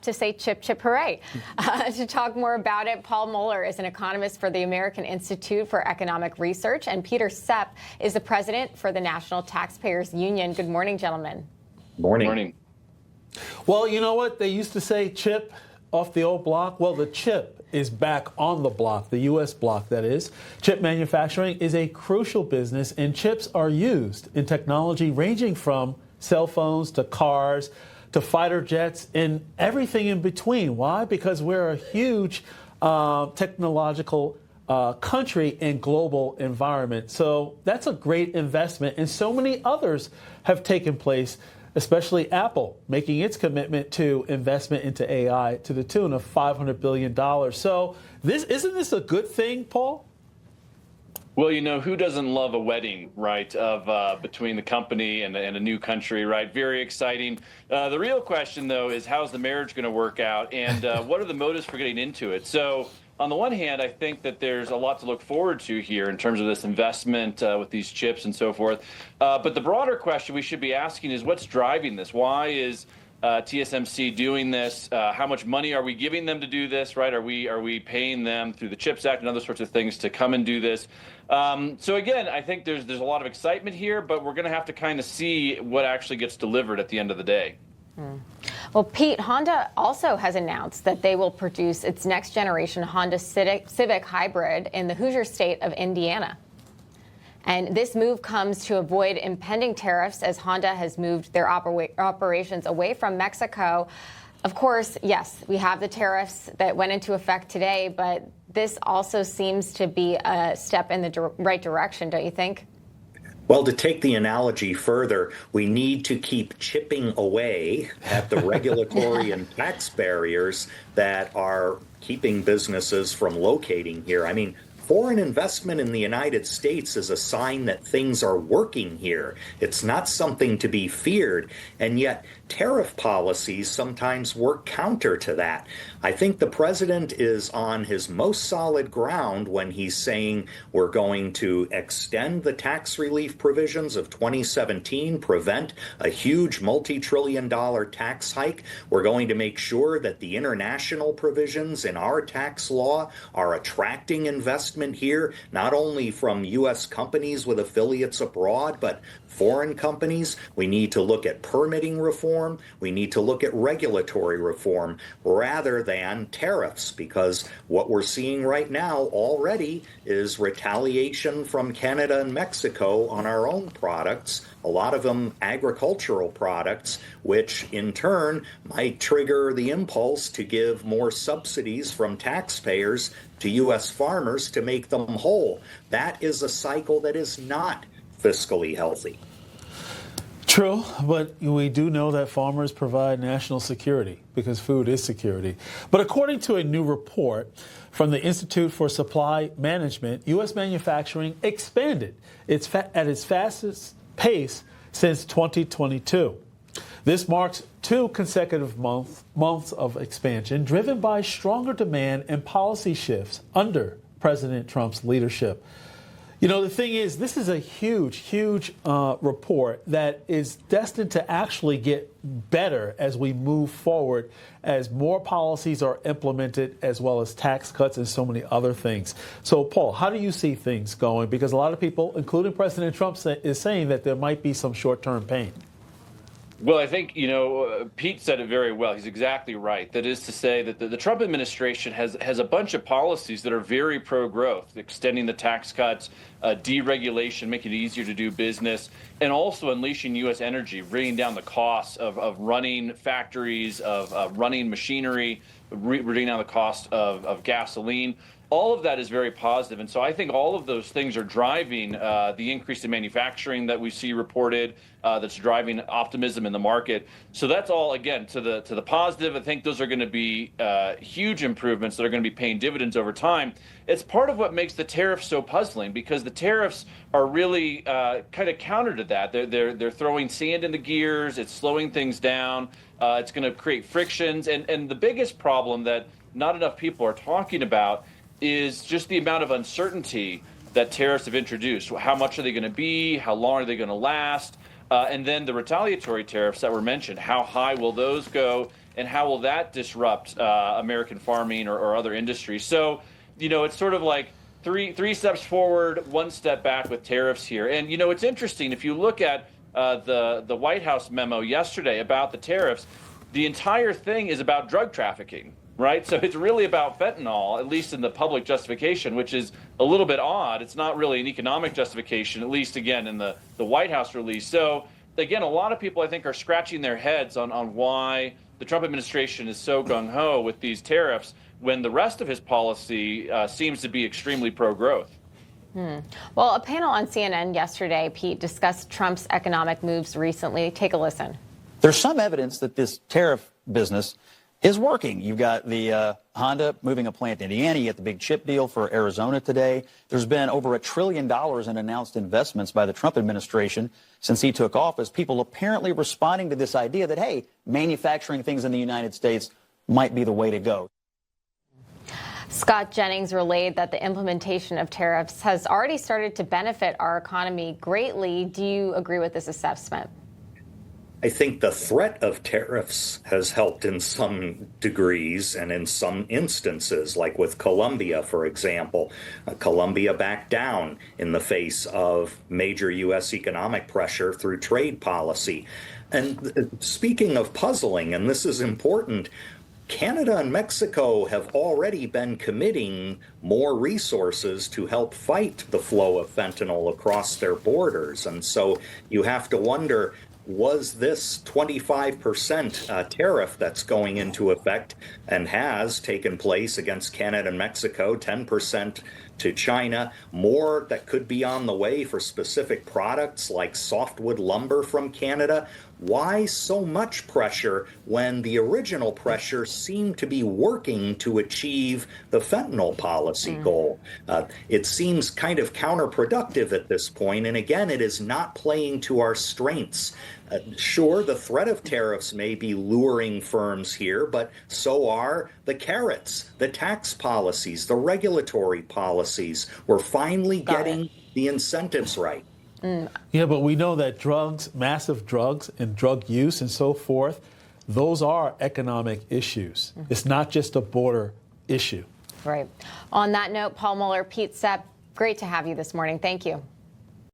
to say chip, chip, hooray. To talk more about it, Paul Moeller is an economist for the American Institute for Economic Research, and Peter Sepp is the president for the National Taxpayers Union. Good morning, gentlemen. Morning. Morning. Well, you know what? They used to say chip off the old block. Well, the chip is back on the block, the U.S. block, that is. Chip manufacturing is a crucial business, and chips are used in technology ranging from cell phones to cars to fighter jets and everything in between. Why? Because we're a huge technological country and global environment. So that's a great investment, and so many others have taken place, especially Apple, making its commitment to investment into AI to the tune of $500 billion. So isn't this a good thing, Paul? Well, you know, who doesn't love a wedding, right, of between the company and a new country, right? Very exciting. The real question, though, is how's the marriage going to work out, and what are the motives for getting into it? So on the one hand, I think that there's a lot to look forward to here in terms of this investment with these chips and so forth. But the broader question we should be asking is what's driving this? Why is TSMC doing this? How much money are we giving them to do this, right? Are we paying them through the CHIPS Act and other sorts of things to come and do this? So again, I think there's a lot of excitement here, but we're going to have to kind of see what actually gets delivered at the end of the day. Well, Pete, Honda also has announced that they will produce its next generation Honda Civic Hybrid in the Hoosier state of Indiana. And this move comes to avoid impending tariffs as Honda has moved their operations away from Mexico. Of course, yes, we have the tariffs that went into effect today, but this also seems to be a step in the right direction, don't you think? Well, to take the analogy further, we need to keep chipping away at the regulatory and tax barriers that are keeping businesses from locating here. I mean, foreign investment in the United States is a sign that things are working here. It's not something to be feared, and yet tariff policies sometimes work counter to that. I think the president is on his most solid ground when he's saying we're going to extend the tax relief provisions of 2017, prevent a huge multi-trillion-dollar tax hike. We're going to make sure that the international provisions in our tax law are attracting investment here, not only from U.S. companies with affiliates abroad, but foreign companies. We need to look at permitting reform. We need to look at regulatory reform rather than tariffs, because what we're seeing right now already is retaliation from Canada and Mexico on our own products, a lot of them agricultural products, which in turn might trigger the impulse to give more subsidies from taxpayers to U.S. farmers to make them whole. That is a cycle that is not fiscally healthy. True, but we do know that farmers provide national security because food is security. But according to a new report from the Institute for Supply Management, U.S. manufacturing expanded at its fastest pace since 2022. This marks 2 consecutive months of expansion driven by stronger demand and policy shifts under President Trump's leadership. You know, the thing is, this is a huge report that is destined to actually get better as we move forward, as more policies are implemented, as well as tax cuts and so many other things. So, Paul, how do you see things going? Because a lot of people, including President Trump, is saying that there might be some short-term pain. Well, I think, you know, Pete said it very well. He's exactly right. That is to say that the Trump administration has a bunch of policies that are very pro-growth, extending the tax cuts, deregulation, making it easier to do business, and also unleashing U.S. energy, bringing down the costs of running factories, of running machinery, bringing down the cost of gasoline. All of that is very positive. And so I think all of those things are driving the increase in manufacturing that we see reported, that's driving optimism in the market. So that's all, again, to the positive. I think those are going to be huge improvements that are going to be paying dividends over time. It's part of what makes the tariffs so puzzling, because the tariffs are really kind of counter to that. They're throwing sand in the gears. It's slowing things down. It's going to create frictions. And the biggest problem that not enough people are talking about is just the amount of uncertainty that tariffs have introduced. How much are they going to be? How long are they going to last? And then the retaliatory tariffs that were mentioned, how high will those go? and how will that disrupt American farming or other industries? So, it's sort of like three steps forward, one step back with tariffs here. And, it's interesting. If you look at the White House memo yesterday about the tariffs, the entire thing is about drug trafficking, right? So it's really about fentanyl, at least in the public justification, which is a little bit odd. It's not really an economic justification, at least, again, in the White House release. So, again, a lot of people, I think, are scratching their heads on why the Trump administration is so gung-ho with these tariffs when the rest of his policy seems to be extremely pro-growth. Well, a panel on CNN yesterday, Pete, discussed Trump's economic moves recently. Take a listen. There's some evidence that this tariff business is working. You've got the Honda moving a plant to Indiana. You get the big chip deal for Arizona today. There's been over $1 trillion in announced investments by the Trump administration since he took office. People apparently responding to this idea that, hey, manufacturing things in the United States might be the way to go. Scott Jennings relayed that the implementation of tariffs has already started to benefit our economy greatly. Do you agree with this assessment? I think the threat of tariffs has helped in some degrees and in some instances, like with Colombia, for example. Colombia backed down in the face of major U.S. economic pressure through trade policy. And speaking of puzzling, and this is important, Canada and Mexico have already been committing more resources to help fight the flow of fentanyl across their borders. And so you have to wonder, was this 25% tariff that's going into effect and has taken place against Canada and Mexico, 10% to China, more that could be on the way for specific products like softwood lumber from Canada? Why so much pressure when the original pressure seemed to be working to achieve the fentanyl policy goal? It seems kind of counterproductive at this point, and again, it is not playing to our strengths. Sure, the threat of tariffs may be luring firms here, but so are the carrots, the tax policies, the regulatory policies. We're finally getting the incentives right. Yeah, but we know that drugs, massive drugs and drug use and so forth, those are economic issues. It's not just a border issue. Right. On that note, Paul Mueller, Pete Sepp, great to have you this morning. Thank you.